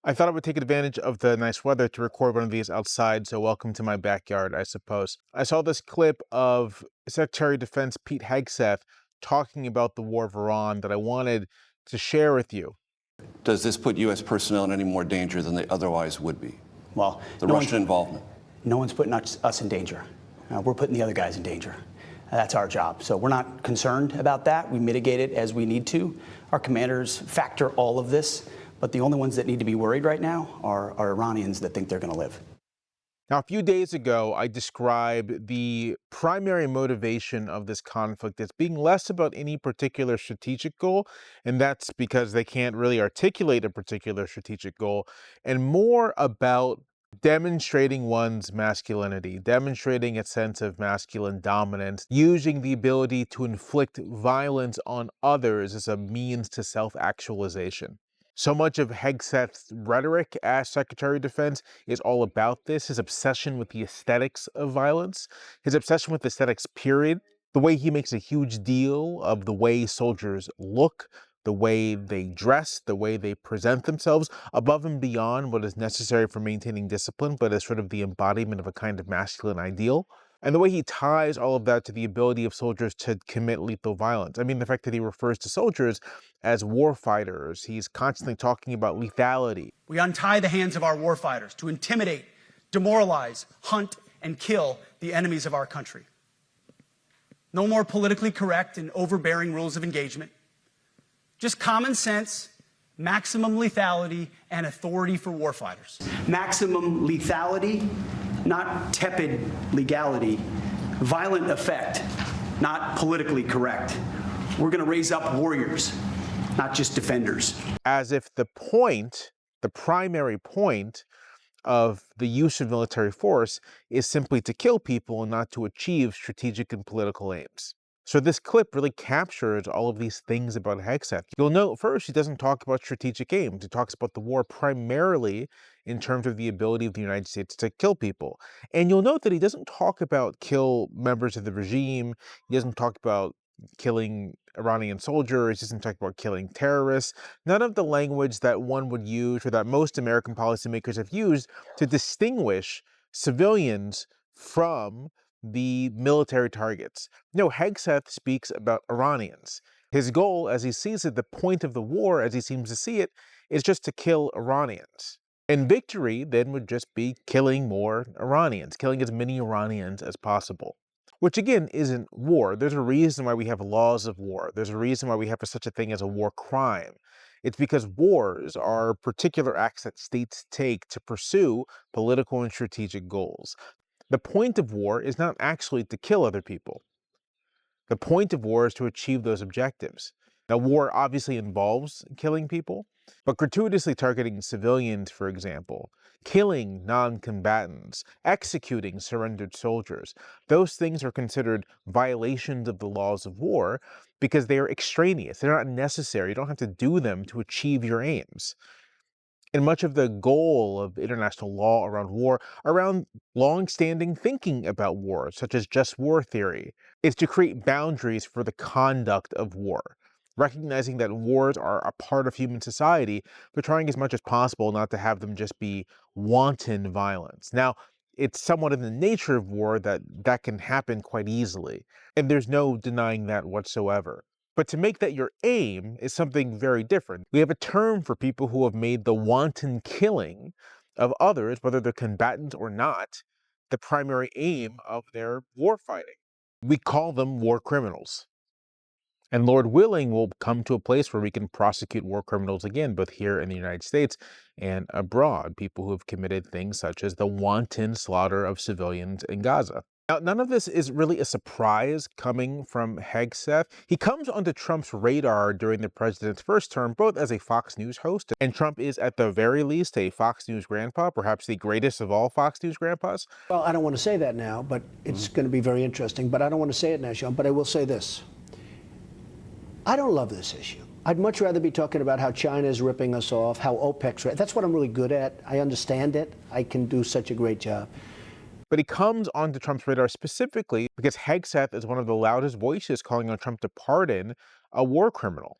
I thought I would take advantage of the nice weather to record one of these outside, so welcome to my backyard, I suppose. I saw this clip of Secretary of Defense Pete Hegseth talking about the war of Iran that I wanted to share with you. Does this put U.S. personnel in any more danger than they otherwise would be? Well, The Russian involvement. No one's putting us in danger. We're putting the other guys in danger. That's our job. So we're not concerned about that. We mitigate it as we need to. Our commanders factor all of this, but the only ones that need to be worried right now are Iranians that think they're going to live. Now, a few days ago, I described the primary motivation of this conflict as being less about any particular strategic goal, and that's because they can't really articulate a particular strategic goal, and more about demonstrating one's masculinity, demonstrating a sense of masculine dominance, using the ability to inflict violence on others as a means to self-actualization. So much of Hegseth's rhetoric as Secretary of Defense is all about this, his obsession with the aesthetics of violence, his obsession with aesthetics, period. The way he makes a huge deal of the way soldiers look, the way they dress, the way they present themselves, above and beyond what is necessary for maintaining discipline, but as sort of the embodiment of a kind of masculine ideal. And the way he ties all of that to the ability of soldiers to commit lethal violence. I mean, the fact that he refers to soldiers as war fighters, he's constantly talking about lethality. We untie the hands of our war fighters to intimidate, demoralize, hunt, and kill the enemies of our country. No more politically correct and overbearing rules of engagement. Just common sense, maximum lethality, and authority for warfighters. Maximum lethality, not tepid legality. Violent effect, not politically correct. We're going to raise up warriors, not just defenders. As if the primary point of the use of military force is simply to kill people and not to achieve strategic and political aims. So this clip really captures all of these things about Hegseth. You'll note first, he doesn't talk about strategic aims. He talks about the war primarily in terms of the ability of the United States to kill people. And you'll note that he doesn't talk about kill members of the regime. He doesn't talk about killing Iranian soldiers. He doesn't talk about killing terrorists. None of the language that one would use or that most American policymakers have used to distinguish civilians from the military targets. No, Hegseth speaks about Iranians. His goal, as he sees it, the point of the war, as he seems to see it, is just to kill Iranians. And victory then would just be killing more Iranians, killing as many Iranians as possible. Which again isn't war. There's a reason why we have laws of war. There's a reason why we have such a thing as a war crime. It's because wars are particular acts that states take to pursue political and strategic goals. The point of war is not actually to kill other people. The point of war is to achieve those objectives. Now, war obviously involves killing people, but gratuitously targeting civilians, for example, killing non-combatants, executing surrendered soldiers, those things are considered violations of the laws of war because they are extraneous. They're not necessary. You don't have to do them to achieve your aims. And much of the goal of international law around war, around long-standing thinking about war, such as just war theory, is to create boundaries for the conduct of war, recognizing that wars are a part of human society, but trying as much as possible not to have them just be wanton violence. Now, it's somewhat in the nature of war that can happen quite easily, and there's no denying that whatsoever. But to make that your aim is something very different. We have a term for people who have made the wanton killing of others, whether they're combatants or not, the primary aim of their war fighting. We call them war criminals. And Lord willing, we'll come to a place where we can prosecute war criminals again, both here in the United States and abroad, people who have committed things such as the wanton slaughter of civilians in Gaza. Now, none of this is really a surprise coming from Hegseth. He comes onto Trump's radar during the president's first term, both as a Fox News host, and Trump is at the very least a Fox News grandpa, perhaps the greatest of all Fox News grandpas. Well, I don't want to say that now, but it's going to be very interesting. But I don't want to say it now, Sean, but I will say this. I don't love this issue. I'd much rather be talking about how China is ripping us off, how OPEC's, that's what I'm really good at. I understand it. I can do such a great job. But he comes onto Trump's radar specifically because Hegseth is one of the loudest voices calling on Trump to pardon a war criminal.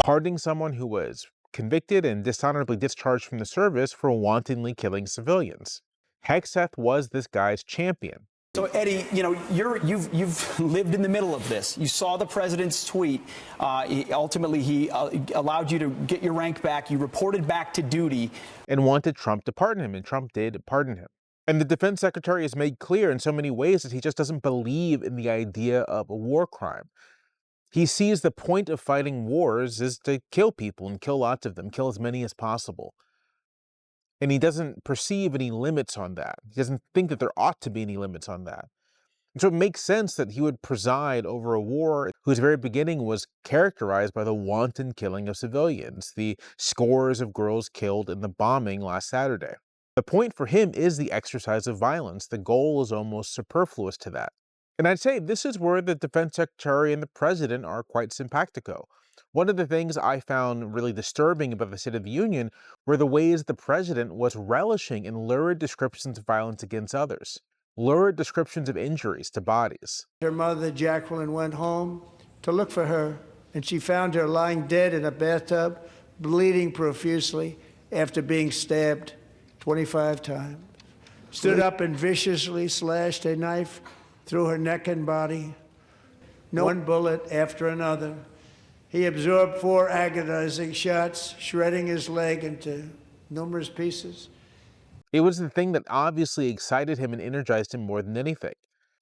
Pardoning someone who was convicted and dishonorably discharged from the service for wantonly killing civilians. Hegseth was this guy's champion. So, Eddie, you've lived in the middle of this. You saw the president's tweet. Ultimately, he allowed you to get your rank back. You reported back to duty. And wanted Trump to pardon him, and Trump did pardon him. And the defense secretary has made clear in so many ways that he just doesn't believe in the idea of a war crime. He sees the point of fighting wars is to kill people and kill lots of them, kill as many as possible. And he doesn't perceive any limits on that. He doesn't think that there ought to be any limits on that. And so it makes sense that he would preside over a war whose very beginning was characterized by the wanton killing of civilians, the scores of girls killed in the bombing last Saturday. The point for him is the exercise of violence. The goal is almost superfluous to that. And I'd say this is where the defense secretary and the president are quite simpatico. One of the things I found really disturbing about the State of the Union were the ways the president was relishing in lurid descriptions of violence against others, lurid descriptions of injuries to bodies. Her mother, Jacqueline, went home to look for her, and she found her lying dead in a bathtub, bleeding profusely after being stabbed 25 times. Stood up and viciously slashed a knife through her neck and body, one bullet after another. He absorbed 4 agonizing shots, shredding his leg into numerous pieces. It was the thing that obviously excited him and energized him more than anything.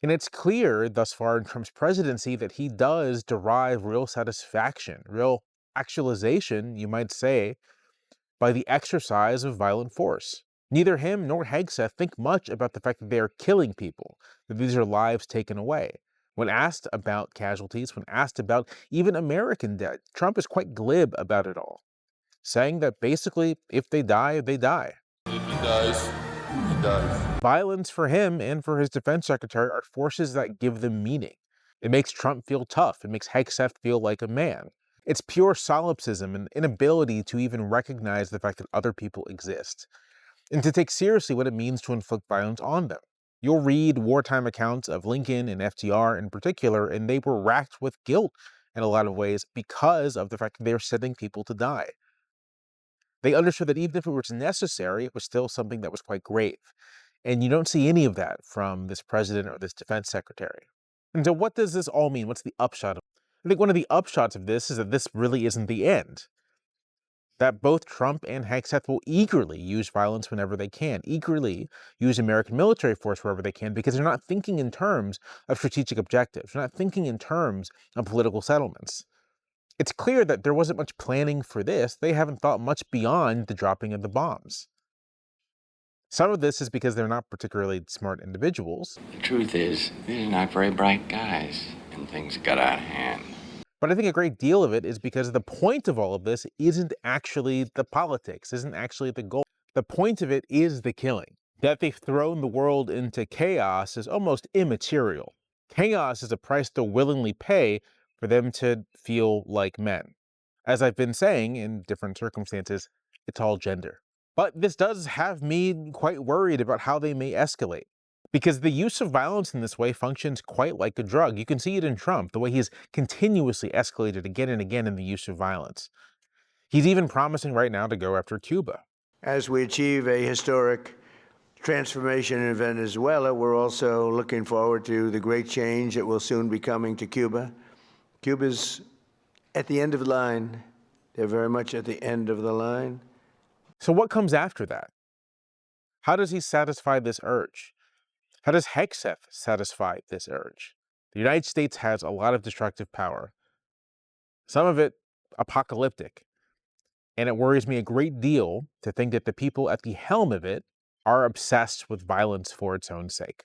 And it's clear thus far in Trump's presidency that he does derive real satisfaction, real actualization, you might say, by the exercise of violent force. Neither him nor Hegseth think much about the fact that they are killing people, that these are lives taken away. When asked about casualties, when asked about even American dead, Trump is quite glib about it all, saying that basically, if they die, they die. If he dies, he dies. Violence for him and for his defense secretary are forces that give them meaning. It makes Trump feel tough. It makes Hegseth feel like a man. It's pure solipsism and inability to even recognize the fact that other people exist, and to take seriously what it means to inflict violence on them. You'll read wartime accounts of Lincoln and FDR in particular, and they were racked with guilt in a lot of ways because of the fact that they were sending people to die. They understood that even if it was necessary, it was still something that was quite grave. And you don't see any of that from this president or this defense secretary. And so what does this all mean? What's the upshot of it? I think one of the upshots of this is that this really isn't the end. That both Trump and Hegseth will eagerly use violence whenever they can, eagerly use American military force wherever they can, because they're not thinking in terms of strategic objectives. They're not thinking in terms of political settlements. It's clear that there wasn't much planning for this. They haven't thought much beyond the dropping of the bombs. Some of this is because they're not particularly smart individuals. The truth is, these are not very bright guys, and things got out of hand. But I think a great deal of it is because the point of all of this isn't actually the politics, isn't actually the goal. The point of it is the killing. That they've thrown the world into chaos is almost immaterial. Chaos is a price they'll willingly pay for them to feel like men. As I've been saying in different circumstances, it's all gender. But this does have me quite worried about how they may escalate, because the use of violence in this way functions quite like a drug. You can see it in Trump, the way he's continuously escalated again and again in the use of violence. He's even promising right now to go after Cuba. As we achieve a historic transformation in Venezuela, we're also looking forward to the great change that will soon be coming to Cuba. Cuba's at the end of the line. They're very much at the end of the line. So what comes after that? How does he satisfy this urge? How does Hegseth satisfy this urge? The United States has a lot of destructive power, some of it apocalyptic, and it worries me a great deal to think that the people at the helm of it are obsessed with violence for its own sake.